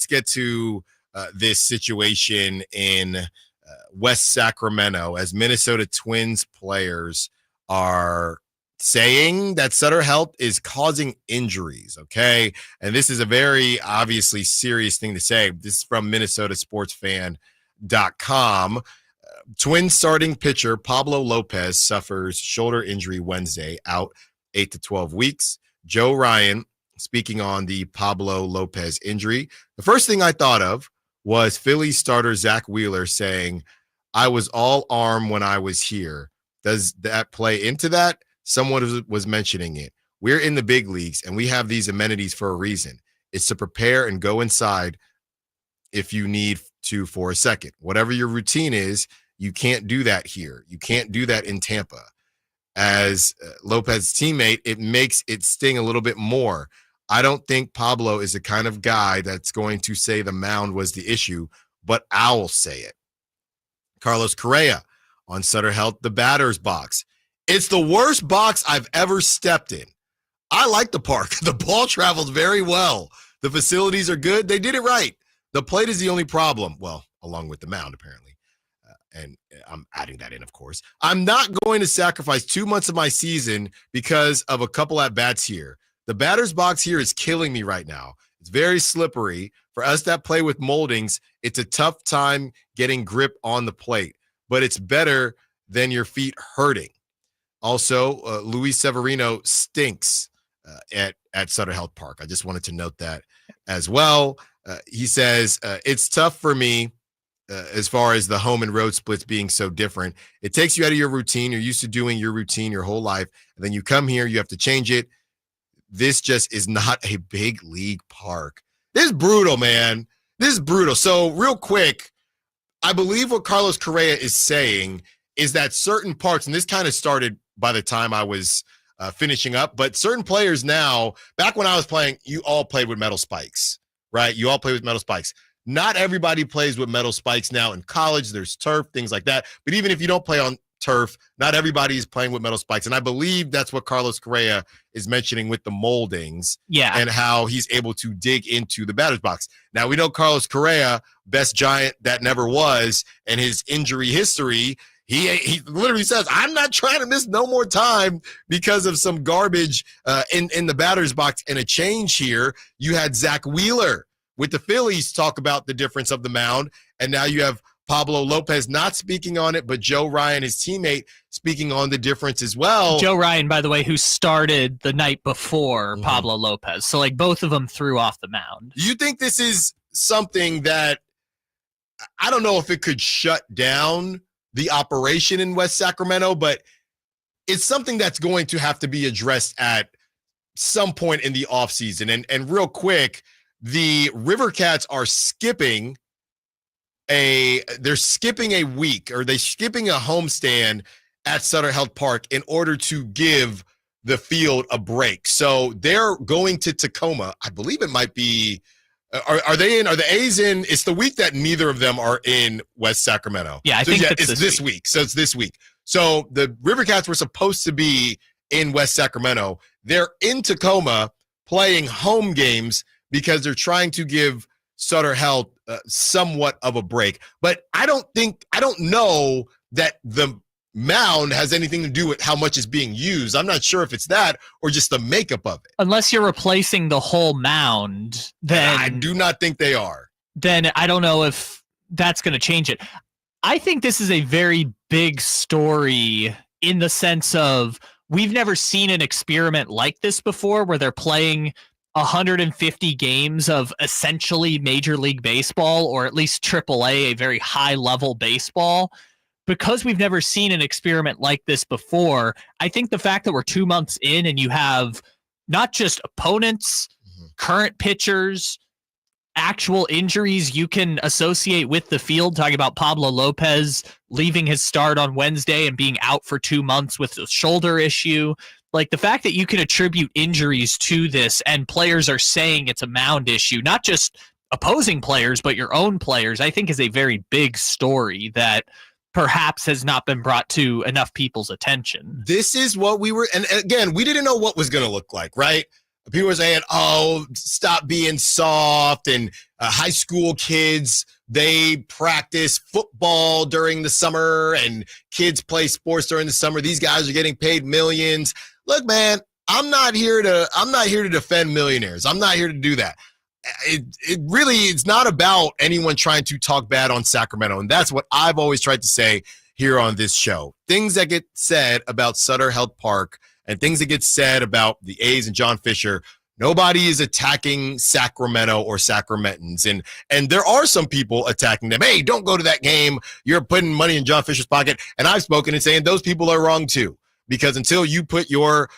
get to this situation in West Sacramento, as Minnesota Twins players are saying that Sutter Health is causing injuries, okay? And this is a very obviously serious thing to say. This is from MinnesotaSportsFan.com. Twins starting pitcher Pablo Lopez suffers shoulder injury Wednesday, out 8 to 12 weeks. Joe Ryan, speaking on the Pablo Lopez injury, the first thing I thought of was Phillies starter Zach Wheeler saying, "I was all arm when I was here." Does that play into that? Someone was mentioning it. We're in the big leagues, and we have these amenities for a reason. It's to prepare and go inside if you need to for a second. Whatever your routine is, you can't do that here. You can't do that in Tampa. As Lopez's teammate, it makes it sting a little bit more. I don't think Pablo is the kind of guy that's going to say the mound was the issue, but I'll say it. Carlos Correa on Sutter Health, the batter's box. It's the worst box I've ever stepped in. I like the park. The ball travels very well. The facilities are good. They did it right. The plate is the only problem. Well, along with the mound, apparently. And I'm adding that in, of course. I'm not going to sacrifice 2 months of my season because of a couple at-bats here. The batter's box here is killing me right now. It's very slippery. For us that play with moldings, it's a tough time getting grip on the plate, but it's better than your feet hurting. Also, Luis Severino stinks at Sutter Health Park. I just wanted to note that as well. He says, it's tough for me as far as the home and road splits being so different. It takes you out of your routine. You're used to doing your routine your whole life. And then you come here, you have to change it. This just is not a big league park. This is brutal, man. This is brutal. So real quick, I believe what Carlos Correa is saying is that certain parks, and this kind of started by the time I was finishing up, but certain players now, back when I was playing, you all played with metal spikes, right? You all play with metal spikes. Not everybody plays with metal spikes now in college. There's turf, things like that. But even if you don't play on turf, not everybody is playing with metal spikes. And I believe that's what Carlos Correa is mentioning with the moldings, and how he's able to dig into the batter's box. Now, we know Carlos Correa, best giant that never was, and his injury history, he literally says, I'm not trying to miss no more time because of some garbage in the batter's box. And a change here, you had Zach Wheeler with the Phillies talk about the difference of the mound, and now you have Pablo Lopez not speaking on it, but Joe Ryan, his teammate, speaking on the difference as well. Joe Ryan, by the way, who started the night before Pablo Lopez. So, like, both of them threw off the mound. Do you think this is something that, I don't know if it could shut down the operation in West Sacramento, but it's something that's going to have to be addressed at some point in the offseason. And real quick, the River Cats are skipping a week, or they're skipping a homestand at Sutter Health Park in order to give the field a break. So they're going to Tacoma. I believe it might be, are the A's in? It's the week that neither of them are in West Sacramento. Yeah, I think it's this week. So it's this week. So the River Cats were supposed to be in West Sacramento. They're in Tacoma playing home games because they're trying to give Sutter Health somewhat of a break. But I don't know that the mound has anything to do with how much is being used. I'm not sure if it's that or just the makeup of it. Unless you're replacing the whole mound, then I do not think they are. Then I don't know if that's going to change it. I think this is a very big story in the sense of we've never seen an experiment like this before where they're playing 150 games of essentially Major League Baseball, or at least AAA, a very high-level baseball. Because we've never seen an experiment like this before, I think the fact that we're 2 months in and you have not just opponents, current pitchers, actual injuries you can associate with the field, talking about Pablo Lopez leaving his start on Wednesday and being out for 2 months with a shoulder issue. Like, the fact that you can attribute injuries to this and players are saying it's a mound issue, not just opposing players, but your own players, I think is a very big story that perhaps has not been brought to enough people's attention. This is what we were, and again, we didn't know what was going to look like, right? people are saying, oh, stop being soft. And high school kids, they practice football during the summer and kids play sports during the summer. These guys are getting paid millions. Look, man, I'm not here to defend millionaires. I'm not here to do that. It really is not about anyone trying to talk bad on Sacramento. And that's what I've always tried to say here on this show. Things that get said about Sutter Health Park and things that get said about the A's and John Fisher, nobody is attacking Sacramento or Sacramentans. And there are some people attacking them. Hey, don't go to that game. You're putting money in John Fisher's pocket. And I've spoken and saying those people are wrong too. Because until you put your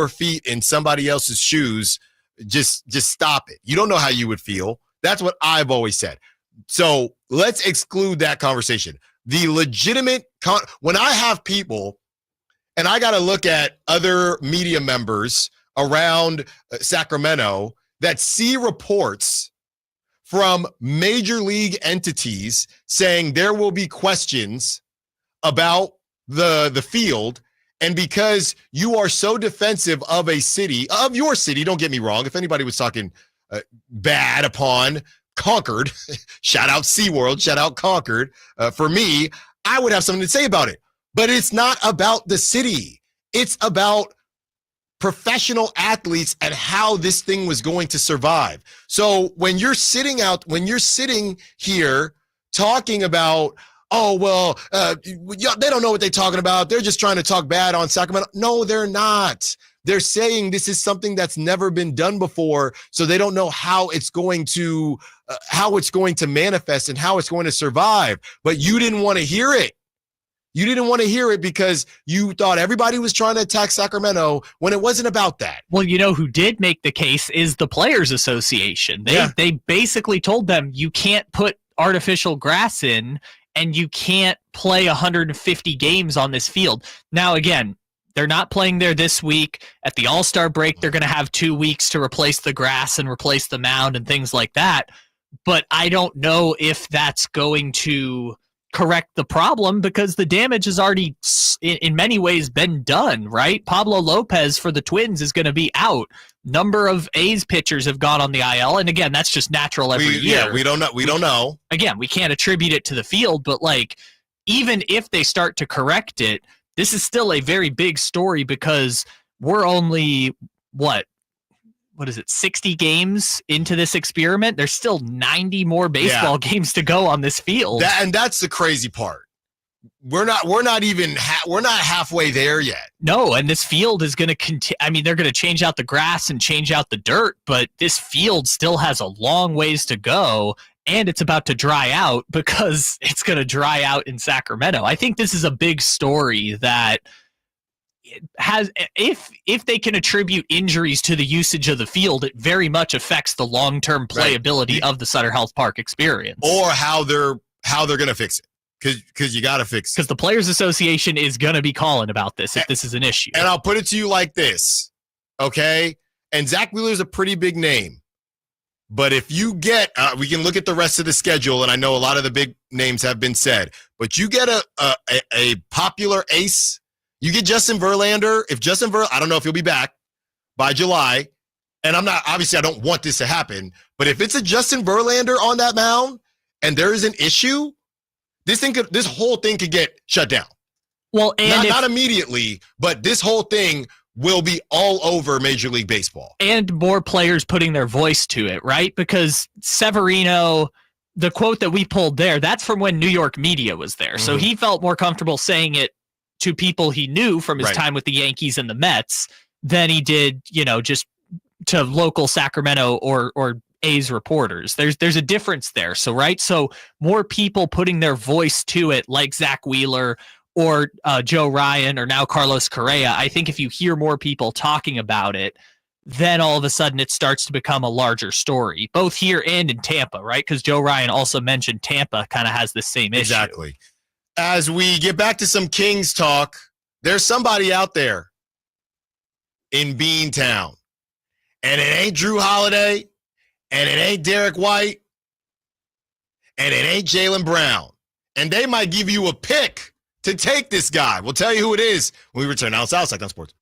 feet in somebody else's shoes, just stop it. You don't know how you would feel. That's what I've always said. So let's exclude that conversation. The legitimate when I have people, and I got to look at other media members around Sacramento that see reports from major league entities saying there will be questions about the field. And because you are so defensive of your city, don't get me wrong. If anybody was talking bad upon Concord, shout out SeaWorld, shout out Concord. For me, I would have something to say about it. But it's not about the city. It's about professional athletes and how this thing was going to survive. So when you're sitting here talking about, oh, well, they don't know what they're talking about. They're just trying to talk bad on Sacramento. No, they're not. They're saying this is something that's never been done before, so they don't know how it's going to manifest and how it's going to survive. But you didn't want to hear it. You didn't want to hear it because you thought everybody was trying to attack Sacramento when it wasn't about that. Well, you know who did make the case is the Players Association. They basically told them you can't put artificial grass in and you can't play 150 games on this field. Now, again, they're not playing there this week. At the All-Star break, they're going to have 2 weeks to replace the grass and replace the mound and things like that. But I don't know if that's going to correct the problem because the damage has already, in many ways, been done, right? Pablo Lopez for the Twins is going to be out. Number of A's pitchers have gone on the IL, and again, that's just natural every year. Yeah, we don't know. Again, we can't attribute it to the field, but like, even if they start to correct it, this is still a very big story because we're only, what is it, 60 games into this experiment? There's still 90 more baseball games to go on this field. And that's the crazy part. We're not halfway there yet. No, and this field is going to continue. I mean, they're going to change out the grass and change out the dirt, but this field still has a long ways to go, and it's about to dry out because it's going to dry out in Sacramento. I think this is a big story that has, if they can attribute injuries to the usage of the field, it very much affects the long-term playability of the Sutter Health Park experience, or how they're going to fix it. Because you got to fix it. Because the Players Association is going to be calling about this if this is an issue. And I'll put it to you like this, okay? And Zach Wheeler's a pretty big name. But if you get, we can look at the rest of the schedule, and I know a lot of the big names have been said, but you get a popular ace. You get Justin Verlander. I don't know if he'll be back by July. And obviously I don't want this to happen, but if it's a Justin Verlander on that mound and there is an issue, this whole thing could get shut down. Well, and not immediately, but this whole thing will be all over Major League Baseball. And more players putting their voice to it, right? Because Severino, the quote that we pulled there, that's from when New York media was there. Mm-hmm. So he felt more comfortable saying it to people he knew from his time with the Yankees and the Mets than he did, just to local Sacramento or A's reporters. There's a difference there. So more people putting their voice to it, like Zach Wheeler or Joe Ryan or now Carlos Correa. I think if you hear more people talking about it, then all of a sudden it starts to become a larger story, both here and in Tampa, right? Because Joe Ryan also mentioned Tampa kind of has the same issue. Exactly. As we get back to some Kings talk, there's somebody out there in Beantown, and it ain't Drew Holiday, and it ain't Derek White, and it ain't Jaylen Brown. And they might give you a pick to take this guy. We'll tell you who it is when we return. Now it's Sactown Sports.